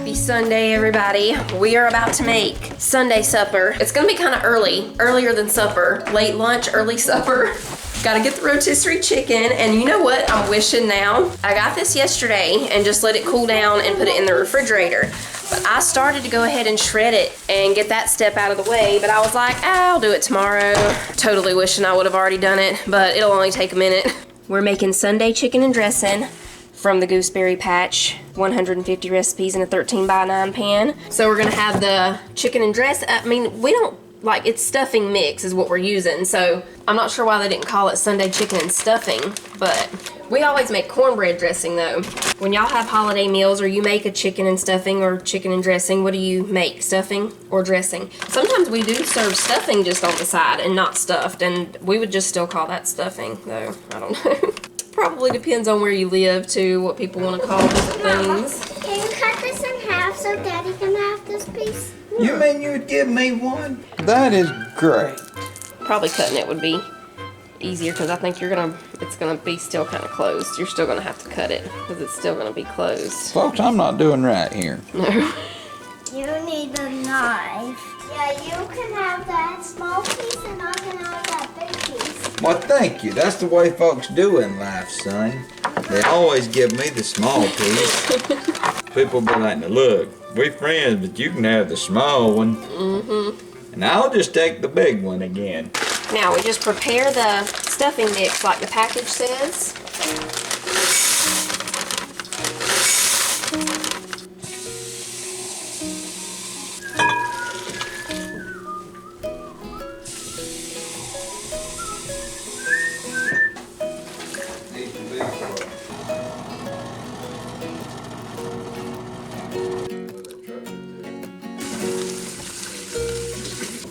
Happy Sunday, everybody. We are about to make Sunday supper. It's gonna be kind of earlier than supper. Late lunch, early supper. Gotta get the rotisserie chicken, and you know what I'm wishing now? I got this yesterday and just let it cool down and put it in the refrigerator. But I started to go ahead and shred it and get that step out of the way, but I was like, I'll do it tomorrow. Totally wishing I would have already done it, but it'll only take a minute. We're making Sunday chicken and dressing from the Gooseberry Patch, 150 recipes in a 13x9 pan. So we're gonna have the chicken and dress. I mean, we don't, like, it's stuffing mix is what we're using. So I'm not sure why they didn't call it Sunday chicken and stuffing, but we always make cornbread dressing though. When y'all have holiday meals or you make a chicken and stuffing or chicken and dressing, what do you make, stuffing or dressing? Sometimes we do serve stuffing just on the side and not stuffed, and we would just still call that stuffing though, I don't know. Probably depends on where you live too, what people want to call different things. Can you cut this in half so Daddy can have this piece? You mean you would give me one? That is great. Probably cutting it would be easier because I think it's gonna be still kind of closed. You're still gonna have to cut it because it's still gonna be closed. Folks, I'm not doing right here. No. You need a knife. Yeah, you can have that small piece and I can have that big piece. Well, thank you. That's the way folks do in life, son. They always give me the small piece. People be like, now look, we friends, but you can have the small one. Mm-hmm. And I'll just take the big one again. Now we just prepare the stuffing mix like the package says.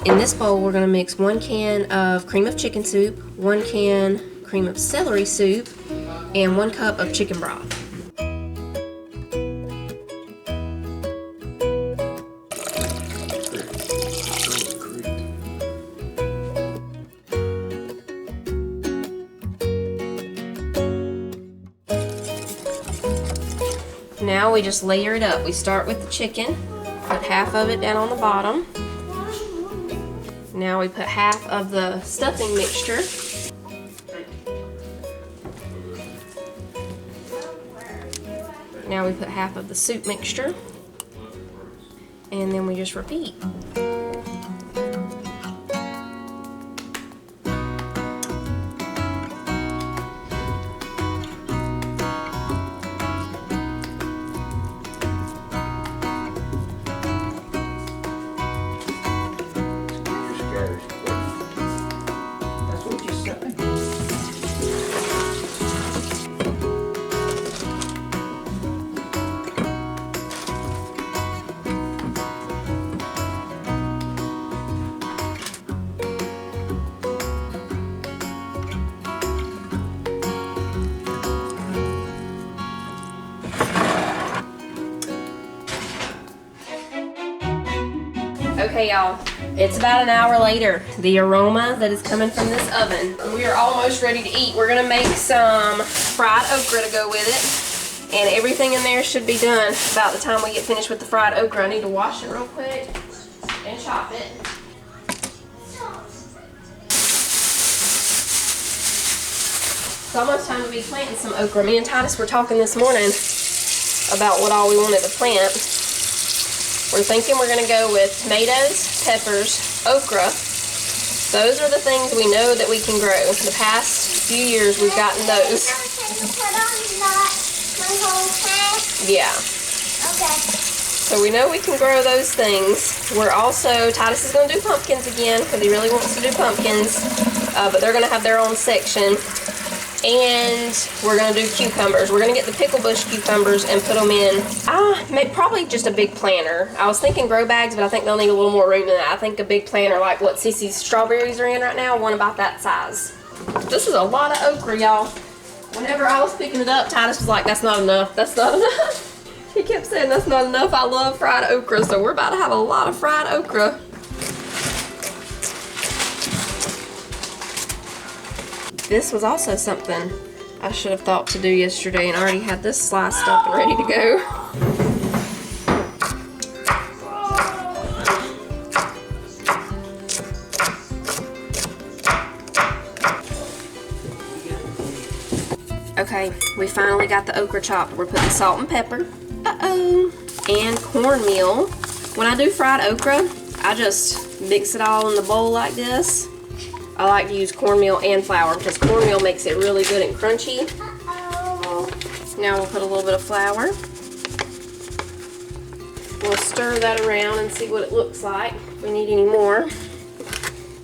In this bowl, we're going to mix 1 can of cream of chicken soup, 1 can cream of celery soup, and 1 cup of chicken broth. Now we just layer it up. We start with the chicken, put half of it down on the bottom. Now we put half of the stuffing mixture. Now we put half of the soup mixture. And then we just repeat. Okay, y'all, it's about an hour later. The aroma that is coming from this oven. We are almost ready to eat. We're gonna make some fried okra to go with it. And everything in there should be done about the time we get finished with the fried okra. I need to wash it real quick and chop it. It's almost time to be planting some okra. Me and Titus were talking this morning about what all we wanted to plant. We're thinking we're going to go with tomatoes, peppers, okra. Those are the things we know that we can grow. The past few years we've gotten those. Yeah. Okay. So we know we can grow those things. We're also, Titus is going to do pumpkins again because he really wants to do pumpkins. But they're going to have their own section. And we're going to do cucumbers. We're going to get the pickle bush cucumbers and put them in, probably just a big planter. I was thinking grow bags, but I think they'll need a little more room than that. I think a big planter like what Sissy's strawberries are in right now, one about that size. This is a lot of okra, y'all. Whenever I was picking it up, Titus was like, that's not enough, that's not enough. He kept saying that's not enough. I love fried okra, so we're about to have a lot of fried okra. This was also something I should have thought to do yesterday and already had this sliced up and ready to go. Okay, we finally got the okra chopped. We're putting salt and pepper. Uh-oh. And cornmeal. When I do fried okra, I just mix it all in the bowl like this. I like to use cornmeal and flour because cornmeal makes it really good and crunchy. Uh-oh. Now we'll put a little bit of flour. We'll stir that around and see what it looks like. If we need any more.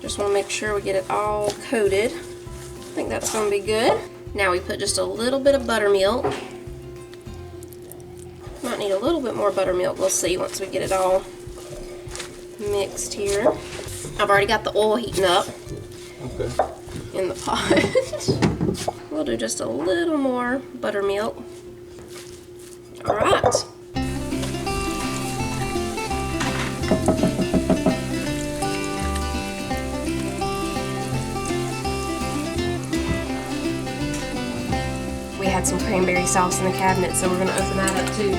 Just want to make sure we get it all coated. I think that's going to be good. Now we put just a little bit of buttermilk. Might need a little bit more buttermilk. We'll see once we get it all mixed here. I've already got the oil heating up in the pot. We'll do just a little more buttermilk. All right. We had some cranberry sauce in the cabinet, so we're going to open that up too.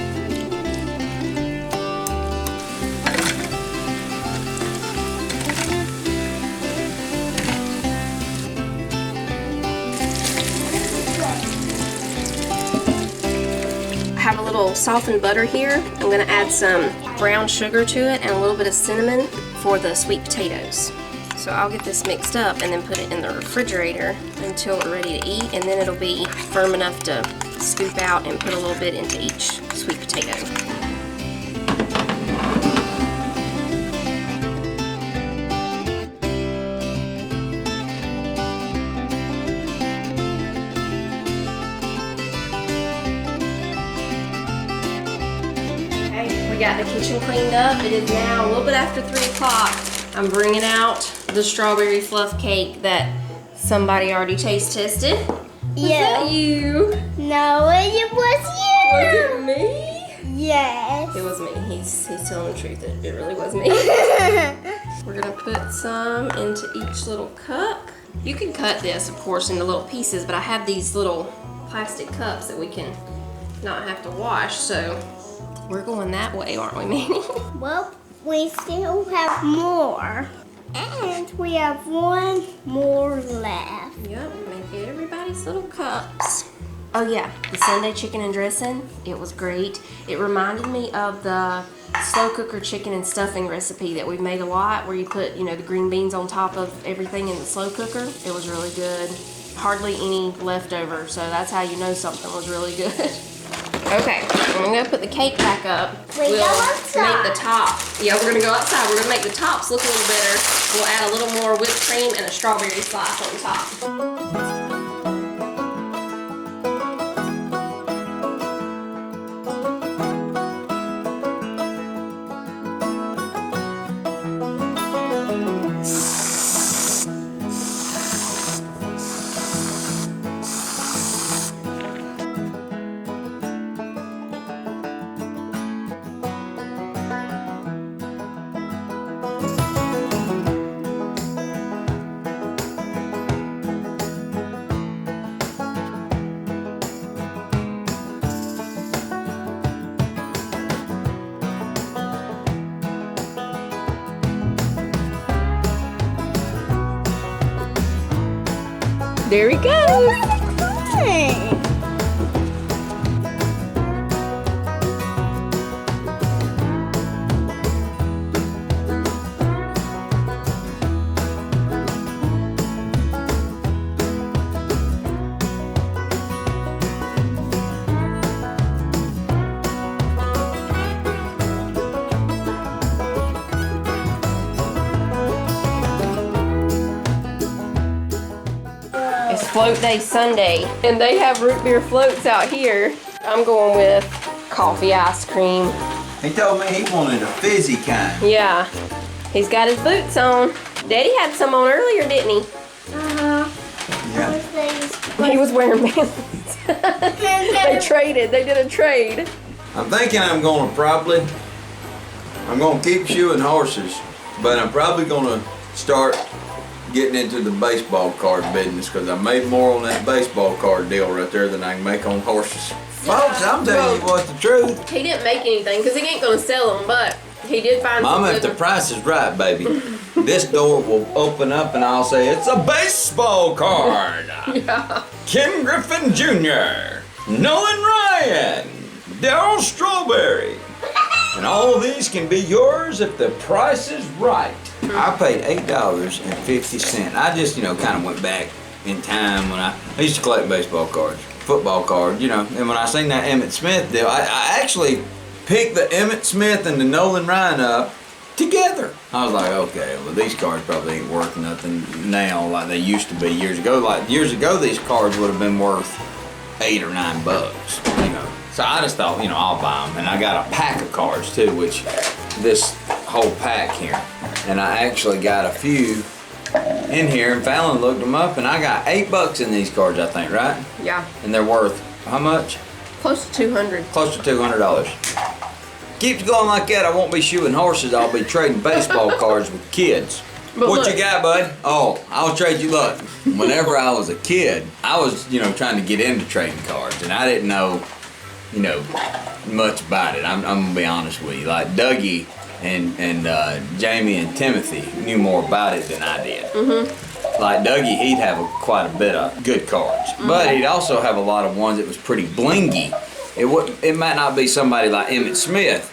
I have a little softened butter here. I'm going to add some brown sugar to it and a little bit of cinnamon for the sweet potatoes. So I'll get this mixed up and then put it in the refrigerator until we're ready to eat, and then it'll be firm enough to scoop out and put a little bit into each sweet potato. Okay, we got the kitchen cleaned up. It is now a little bit after 3 o'clock. I'm bringing out the strawberry fluff cake that somebody already taste tested. Was that you? No, it was you. Was it me? Yes. It was me. He's telling the truth. It really was me. We're gonna put some into each little cup. You can cut this, of course, into little pieces, but I have these little plastic cups that we can not have to wash, so we're going that way, aren't we, Manny? Well, we still have more. And we have one more left. Yep, make everybody's little cups. Oh yeah, the Sunday chicken and dressing, it was great. It reminded me of the slow cooker chicken and stuffing recipe that we've made a lot, where you put, the green beans on top of everything in the slow cooker. It was really good. Hardly any leftover, so that's how you know something was really good. Okay, I'm gonna put the cake back up. We'll go outside. Make the top. Yeah, we're gonna go outside. We're gonna make the tops look a little better. We'll add a little more whipped cream and a strawberry slice on top. There he goes. Float Day Sunday, and they have root beer floats out here. I'm going with coffee ice cream. He told me he wanted a fizzy kind. Yeah, he's got his boots on. Daddy had some on earlier, didn't he? Yeah. He was wearing pants. They traded. They did a trade. I'm thinking I'm gonna keep shoeing horses, but I'm probably gonna start getting into the baseball card business, because I made more on that baseball card deal right there than I can make on horses. Folks, I'm telling you what's the truth. He didn't make anything because he ain't gonna sell them, but He did find Mama, some if the good price is right, baby, this door will open up and I'll say, it's a baseball card. Yeah. Ken Griffin Jr., Nolan Ryan, Darryl Strawberry. And all of these can be yours if the price is right. I paid $8.50. I just, kind of went back in time when I used to collect baseball cards, football cards, and when I seen that Emmitt Smith deal, I actually picked the Emmitt Smith and the Nolan Ryan up together. I was like, okay, well, these cards probably ain't worth nothing now like they used to be years ago. Like years ago, these cards would have been worth $8 or $9, So I just thought, I'll buy them. And I got a pack of cards too, which this whole pack here. And I actually got a few in here, and Fallon looked them up, and I got $8 in these cards, I think, right? Yeah. And they're worth how much? Close to 200. Close to $200. Keeps going like that, I won't be shooting horses. I'll be trading baseball cards with kids. But what look. you got, bud? Oh, I'll trade you. Look, whenever I was a kid, I was, trying to get into trading cards, and I didn't know, much about it. I'm gonna be honest with you. Like Dougie and Jamie and Timothy knew more about it than I did. Mm-hmm. Like Dougie, he'd have quite a bit of good cards, but he'd also have a lot of ones that was pretty blingy. It might not be somebody like Emmitt Smith,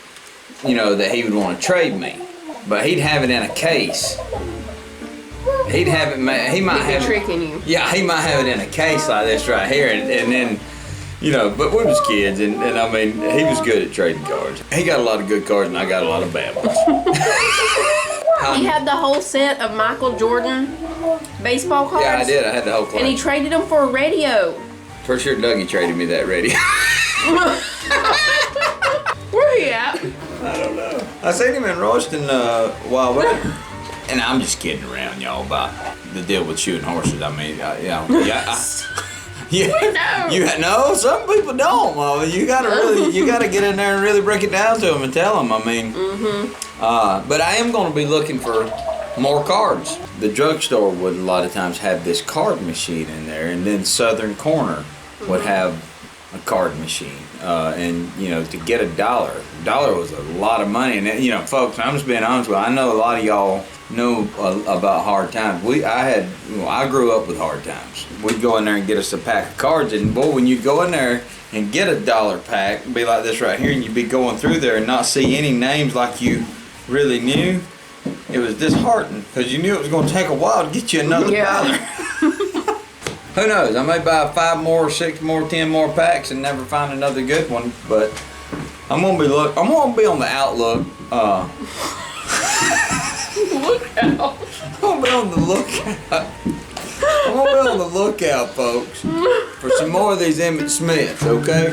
that he would want to trade me, but he'd have it in a case. He'd have it. He might have tricking you. Yeah, he might have it in a case like this right here, and then. But we was kids, and I mean, he was good at trading cards. He got a lot of good cards, and I got a lot of bad ones. He had the whole set of Michael Jordan baseball cards. Yeah, I did. I had the whole collection. And he traded them for a radio. For sure, Dougie traded me that radio. Where he at? I don't know. I seen him in Royston a while back. And I'm just kidding around, y'all, about the deal with shooting horses. I mean, no, some people don't, Mama. You gotta get in there and really break it down to them and tell them. I mean, but I am gonna be looking for more cards. The drugstore would a lot of times have this card machine in there, and then Southern Corner would have a card machine. And to get $1 was a lot of money. And folks, I'm just being honest with you. I know a lot of y'all know about hard times. I grew up with hard times. We'd go in there and get us a pack of cards, and boy, when you'd go in there and get a $1 pack, it'd be like this right here, and you'd be going through there and not see any names like you really knew. It was disheartening because you knew it was going to take a while to get you another $1. Who knows? I may buy 5 more, 6 more, 10 more packs and never find another good one. But I'm gonna be on the outlook. Look out! I'm gonna be on the lookout. I'm gonna be on the lookout, folks, for some more of these Emmitt Smiths. Okay.